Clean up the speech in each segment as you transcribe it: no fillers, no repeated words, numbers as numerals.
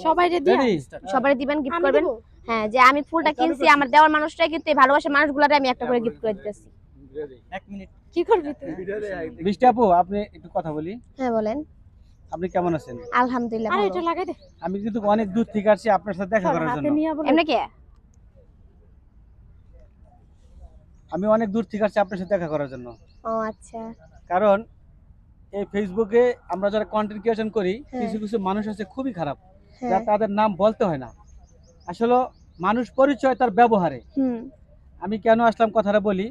সবাইরে সবাই দিবেন, গিফট করবেন। হ্যাঁ, যে আমি ফুলটা কিনছি আমার দেওয়ার মানুষটাই কিন্তু এই ভালোবাসার মানুষগুলোরে আমি একটা করে গিফট করে দিতেছি। 1 মিনিট কি করবি তুই? বৃষ্টি আপু, আপনি একটু কথা বলি। হ্যাঁ বলেন। আপনি কেমন আছেন? আলহামদুলিল্লাহ আরে ভালো। এটা লাগাই দে। আমি কিন্তু অনেক দূর থেকে আসছি আপনার সাথে দেখা করার জন্য। এমনি কি? আমি অনেক দূর থেকে আসছি আপনার সাথে দেখা করার জন্য। ও আচ্ছা। কারণ এই ফেসবুকে আমরা যারা কন্টেন্ট ক্রিয়েশন করি, কিছু কিছু মানুষ আছে খুবই খারাপ, যা তাদের নাম বলতে হয় না। আসলে মানুষ পরিচয় তার ব্যবহারে। আমি কেন আসলাম কথাটা বলি।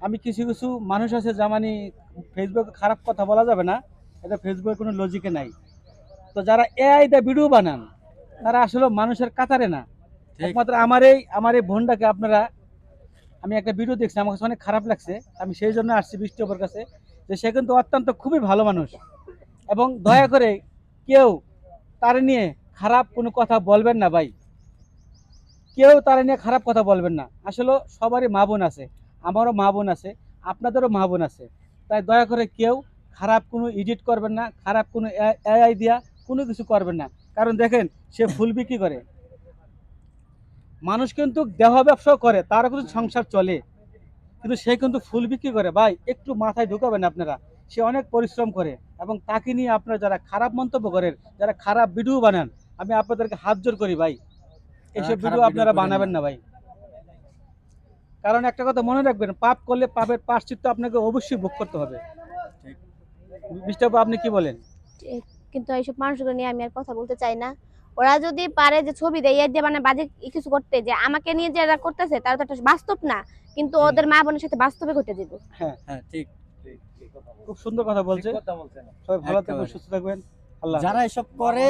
আমি কিছু কিছু মানুষ আছে যা মানে ফেসবুকে খারাপ কথা বলা যাবে না, এটা ফেসবুকে কোনো লজিকে নাই। তো যারা এআই দিয়ে ভিডিও বানান তারা আসলে মানুষের কাতারে না। একমাত্র আমার এই বোনটাকে আপনারা, আমি একটা ভিডিও দেখছি, আমার কাছে অনেক খারাপ লাগছে। আমি সেই জন্য আসছি বৃষ্টি অপর কাছে, যে সে কিন্তু অত্যন্ত খুবই ভালো মানুষ, এবং দয়া করে কেউ তার নিয়ে খারাপ কোনো কথা বলবেন না ভাই। কেউ তার নিয়ে খারাপ কথা বলবেন না। আসলে সবারই মা বোন আছে, আমারও মা বোন আছে, আপনাদেরও মা বোন আছে। তাই দয়া করে কেউ খারাপ কোনো এডিট করবেন না, খারাপ কোনো এআই দিয়া কোনো কিছু করবেন না। কারণ দেখেন, সে ফুল বিক্রি করে, মানুষ কিন্তু দেহ ব্যবসাও করে, তারও কিন্তু সংসার চলে, কিন্তু সে কিন্তু ফুল বিক্রি করে। ভাই একটু মাথায় ঢুকাবেন আপনারা, সে অনেক পরিশ্রম করে, এবং তাকে নিয়ে আপনারা যারা খারাপ মন্তব্য করেন, যারা খারাপ ভিডিও বানান, আমি আপনাদেরকে হাত জোর করি ভাই, এইসব ভিডিও আপনারা বানাবেন না ভাই। কারণ একটা কথা মনে রাখবেন, পাপ করলে পাপের প্রায়শ্চিত্ত আপনাকে অবশ্যই ভোগ করতে হবে। মিস্টার আপনি কি বলেন? কিন্তু এইসব মানুষগুলো নিয়ে আমি আর কথা বলতে চাই না। ওরা যদি পারে যে ছবি দেয় দিয়ে মানে বাজে কিছু করতে, যে আমাকে নিয়ে যারা করতেছে তারা তো একটা বাস্তব না, কিন্তু ওদের মা বোনের সাথে বাস্তবে ঘটে দিব। হ্যাঁ হ্যাঁ, ঠিক, খুব সুন্দর কথা বলছে। সবাই ভালো থাকবেন, সুস্থ থাকবেন। আল্লাহ। যারা এসব করে